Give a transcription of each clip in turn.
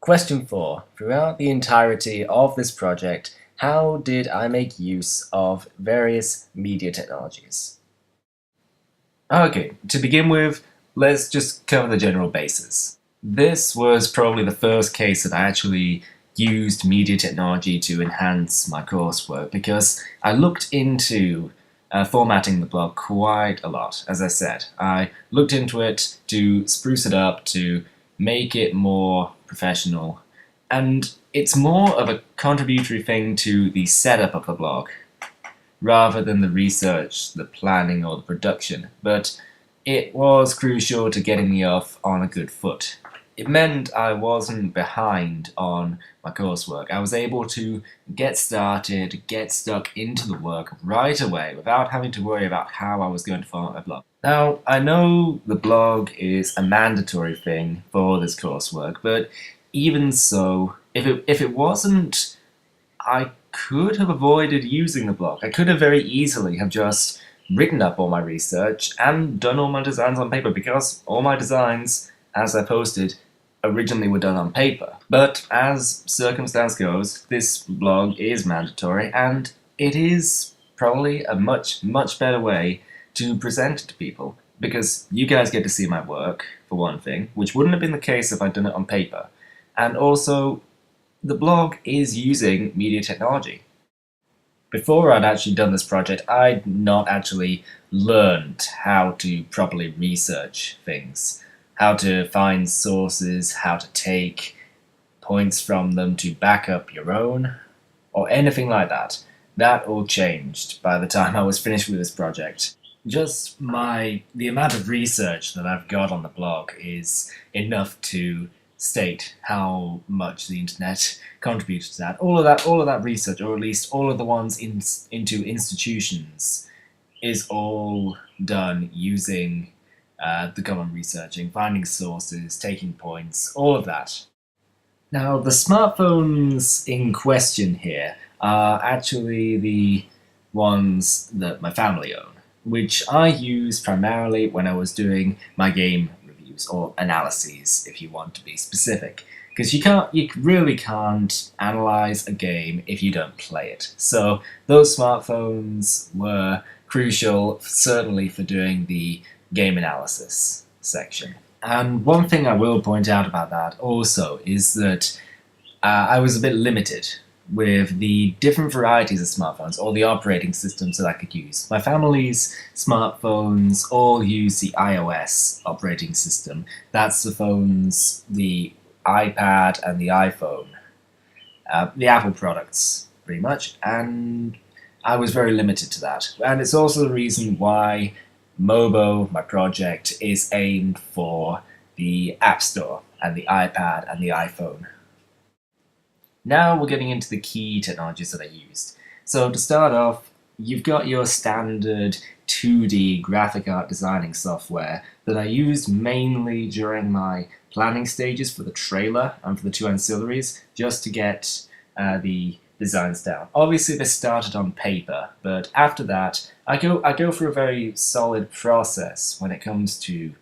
Question 4. Throughout the entirety of this project, how did I make use of various media technologies? Okay, to begin with, let's just cover the general basis. This was probably the first case that I actually used media technology to enhance my coursework because I looked into formatting the blog quite a lot. As I said, I looked into it to spruce it up, to make it more professional, and it's more of a contributory thing to the setup of the blog rather than the research, the planning, or the production, but it was crucial to getting me off on a good foot. It meant I wasn't behind on my coursework. I was able to get started, get stuck into the work right away without having to worry about how I was going to format my blog. Now, I know the blog is a mandatory thing for this coursework, but even so, if it wasn't, I could have avoided using the blog. I could have very easily have just written up all my research and done all my designs on paper because all my designs, as I posted, originally were done on paper. But as circumstance goes, this blog is mandatory and it is probably a much better way to present it to people because you guys get to see my work, for one thing, which wouldn't have been the case if I'd done it on paper. And also, the blog is using media technology. Before I'd actually done this project, I'd not actually learned how to properly research things, how to find sources, how to take points from them to back up your own, or anything like that. That all changed by the time I was finished with this project. Just the amount of research that I've got on the blog is enough to state how much the internet contributes to that. All of that research, or at least all of the ones into institutions, is all done using the common researching, finding sources, taking points, all of that. Now, the smartphones in question here are actually the ones that my family own, which I use primarily when I was doing my game reviews, or analyses if you want to be specific. Because you really can't analyze a game if you don't play it. So those smartphones were crucial, certainly for doing the game analysis section. And one thing I will point out about that also is that I was a bit limited with the different varieties of smartphones or the operating systems that I could use. My family's smartphones all use the iOS operating system. That's the phones, the iPad and the iPhone, the Apple products, pretty much, and I was very limited to that. And it's also the reason why Mobo, my project, is aimed for the App Store and the iPad and the iPhone. Now we're getting into the key technologies that I used. So to start off, you've got your standard 2D graphic art designing software that I used mainly during my planning stages for the trailer and for the two ancillaries, just to get the designs down. Obviously they started on paper, but after that I go through a very solid process when it comes to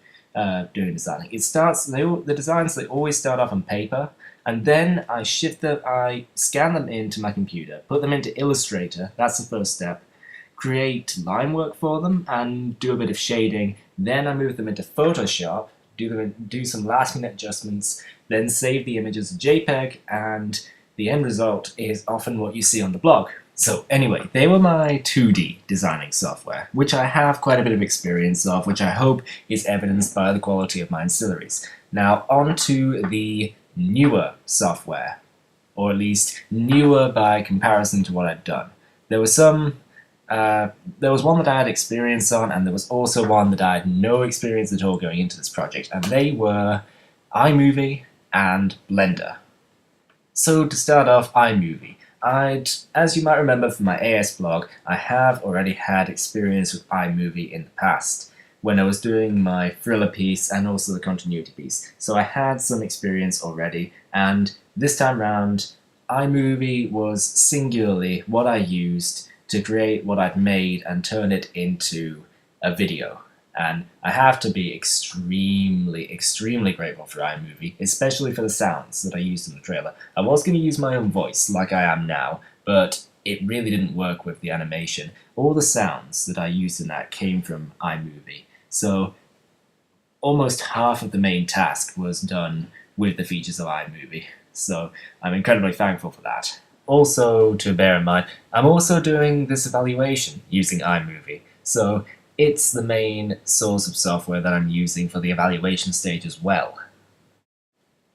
doing designing. The designs, they always start off on paper, and then I scan them into my computer, put them into Illustrator, that's the first step, create line work for them, and do a bit of shading. Then I move them into Photoshop, do some last minute adjustments, then save the image as a JPEG, and the end result is often what you see on the blog. So anyway, they were my 2D designing software, which I have quite a bit of experience of, which I hope is evidenced by the quality of my ancillaries. Now on to the newer software, or at least newer by comparison to what I'd done. There was one that I had experience on, and there was also one that I had no experience at all going into this project, and they were iMovie and Blender. So to start off, iMovie. As you might remember from my AS blog, I have already had experience with iMovie in the past, when I was doing my thriller piece and also the continuity piece. So I had some experience already, and this time round, iMovie was singularly what I used to create what I'd made and turn it into a video. And I have to be extremely grateful for iMovie, especially for the sounds that I used in the trailer. I was going to use my own voice, like I am now, but it really didn't work with the animation. All the sounds that I used in that came from iMovie. So almost half of the main task was done with the features of iMovie. So I'm incredibly thankful for that. Also, to bear in mind, I'm also doing this evaluation using iMovie. So it's the main source of software that I'm using for the evaluation stage as well.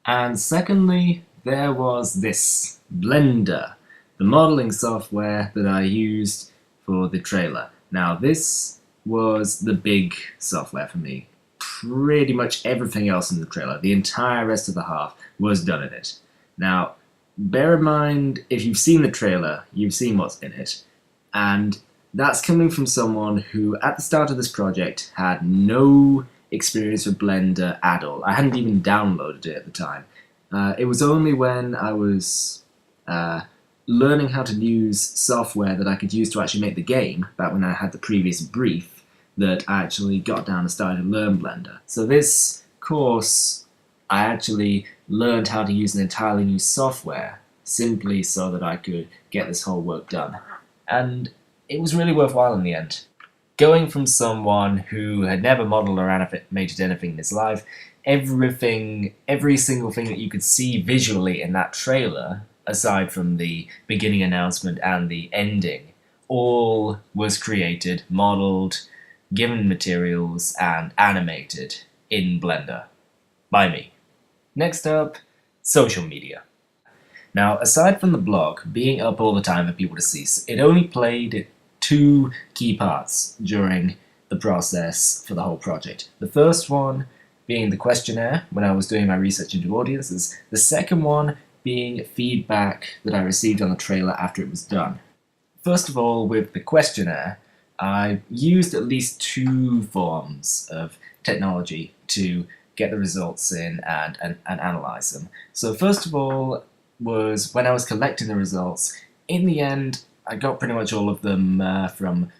And secondly, there was this, Blender, the modeling software that I used for the trailer. Now this was the big software for me. Pretty much everything else in the trailer, the entire rest of the half, was done in it. Now, bear in mind, if you've seen the trailer, you've seen what's in it. And that's coming from someone who, at the start of this project, had no experience with Blender at all. I hadn't even downloaded it at the time. It was only when I was learning how to use software that I could use to actually make the game, back when I had the previous brief, that I actually got down and started to learn Blender. So this course, I actually learned how to use an entirely new software, simply so that I could get this whole work done. And it was really worthwhile in the end. Going from someone who had never modeled or animated anything in his life, every single thing that you could see visually in that trailer, aside from the beginning announcement and the ending, all was created, modeled, given materials, and animated in Blender by me. Next up, social media. Now, aside from the blog being up all the time for people to see, it only played two key parts during the process for the whole project. The first one being the questionnaire when I was doing my research into audiences, the second one being feedback that I received on the trailer after it was done. First of all, with the questionnaire, I used at least two forms of technology to get the results in and analyze them. So first of all was when I was collecting the results. In the end, I got pretty much all of them from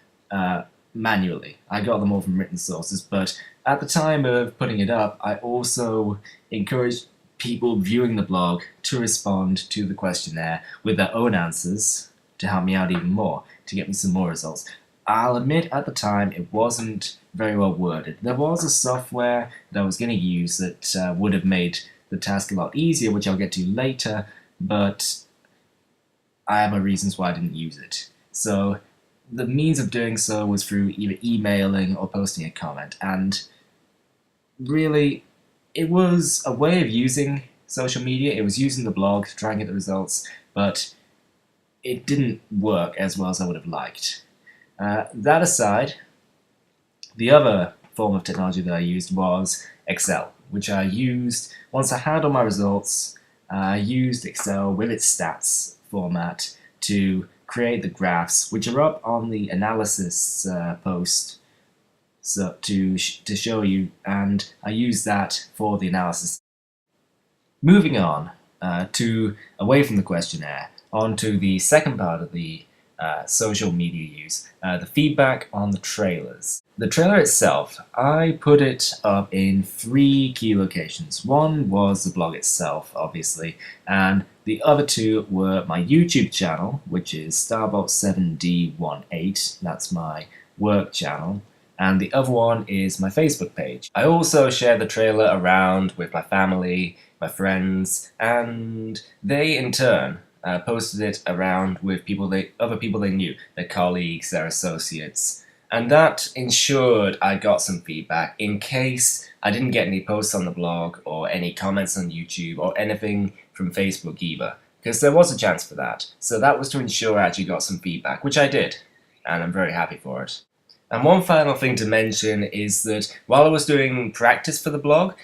manually. I got them all from written sources, but at the time of putting it up, I also encouraged people viewing the blog to respond to the questionnaire with their own answers to help me out even more, to get me some more results. I'll admit at the time it wasn't very well worded. There was a software that I was going to use that would have made the task a lot easier, which I'll get to later, but I have my reasons why I didn't use it. So the means of doing so was through either emailing or posting a comment, and really it was a way of using social media. It was using the blog to try and get the results, but it didn't work as well as I would have liked. That aside, the other form of technology that I used was Excel, which I used once I had all my results. I used Excel with its stats format to create the graphs, which are up on the analysis post to show you, and I used that for the analysis. Moving on away from the questionnaire, onto the second part of the social media use, the feedback on the trailers. The trailer itself, I put it up in three key locations. One was the blog itself, obviously, and the other two were my YouTube channel, which is Starbolt7D18, that's my work channel, and the other one is my Facebook page. I also shared the trailer around with my family, my friends, and they in turn posted it around with other people they knew, their colleagues, their associates, and that ensured I got some feedback in case I didn't get any posts on the blog or any comments on YouTube or anything from Facebook either, because there was a chance for that. So that was to ensure I actually got some feedback, which I did, and I'm very happy for it. And one final thing to mention is that while I was doing practice for the blog,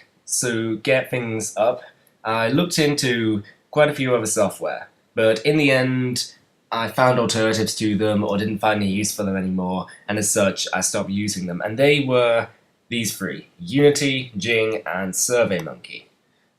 to get things up, I looked into quite a few other software. But in the end, I found alternatives to them or didn't find any use for them anymore, and as such, I stopped using them. And they were these three: Unity, Jing, and SurveyMonkey.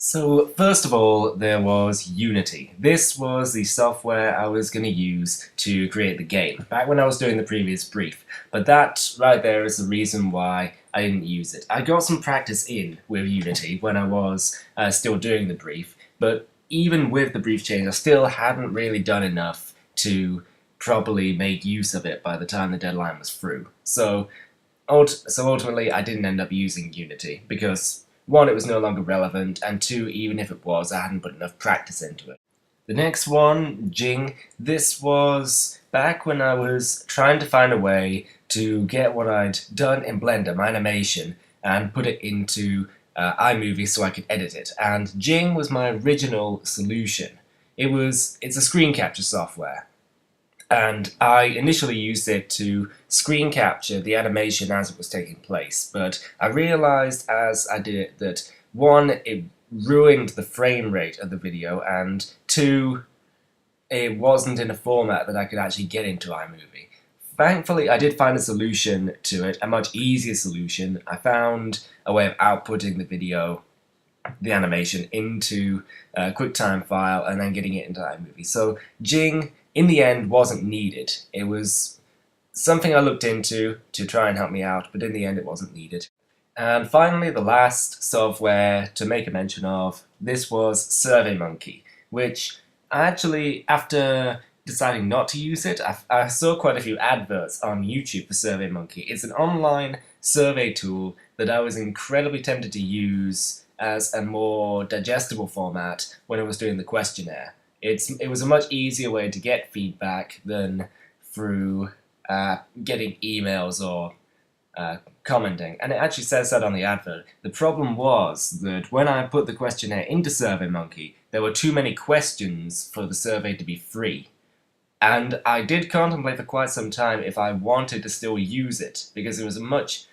So, first of all, there was Unity. This was the software I was going to use to create the game, back when I was doing the previous brief. But that right there is the reason why I didn't use it. I got some practice in with Unity when I was still doing the brief, but even with the brief change, I still hadn't really done enough to properly make use of it by the time the deadline was through. So ultimately, I didn't end up using Unity because one, it was no longer relevant, and two, even if it was, I hadn't put enough practice into it. The next one, Jing, this was back when I was trying to find a way to get what I'd done in Blender, my animation, and put it into iMovie so I could edit it. And Jing was my original solution. It's a screen capture software. And I initially used it to screen capture the animation as it was taking place, but I realized as I did it that one, it ruined the frame rate of the video, and two, it wasn't in a format that I could actually get into iMovie. Thankfully, I did find a solution to it, a much easier solution. I found a way of outputting the video, the animation, into a QuickTime file and then getting it into iMovie. So Jing, in the end, wasn't needed. It was something I looked into to try and help me out, but in the end it wasn't needed. And finally, the last software to make a mention of, this was SurveyMonkey, which actually, after deciding not to use it, I saw quite a few adverts on YouTube for SurveyMonkey. It's an online survey tool that I was incredibly tempted to use as a more digestible format when I was doing the questionnaire. It was a much easier way to get feedback than through getting emails or commenting, and it actually says that on the advert. The problem was that when I put the questionnaire into SurveyMonkey, there were too many questions for the survey to be free. And I did contemplate for quite some time if I wanted to still use it, because it was a much,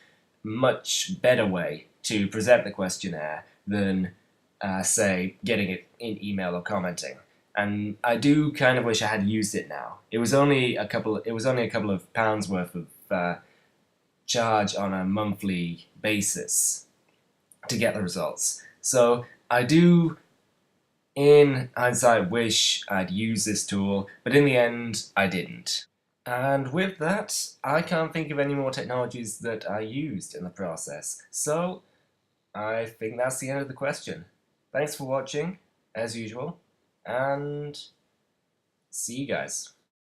much better way to present the questionnaire than, say, getting it in email or commenting. And I do kind of wish I had used it now. It was only a couple of pounds worth of charge on a monthly basis to get the results. So I do, in hindsight, wish I'd used this tool, but in the end, I didn't. And with that, I can't think of any more technologies that I used in the process. So I think that's the end of the question. Thanks for watching, as usual, and see you guys.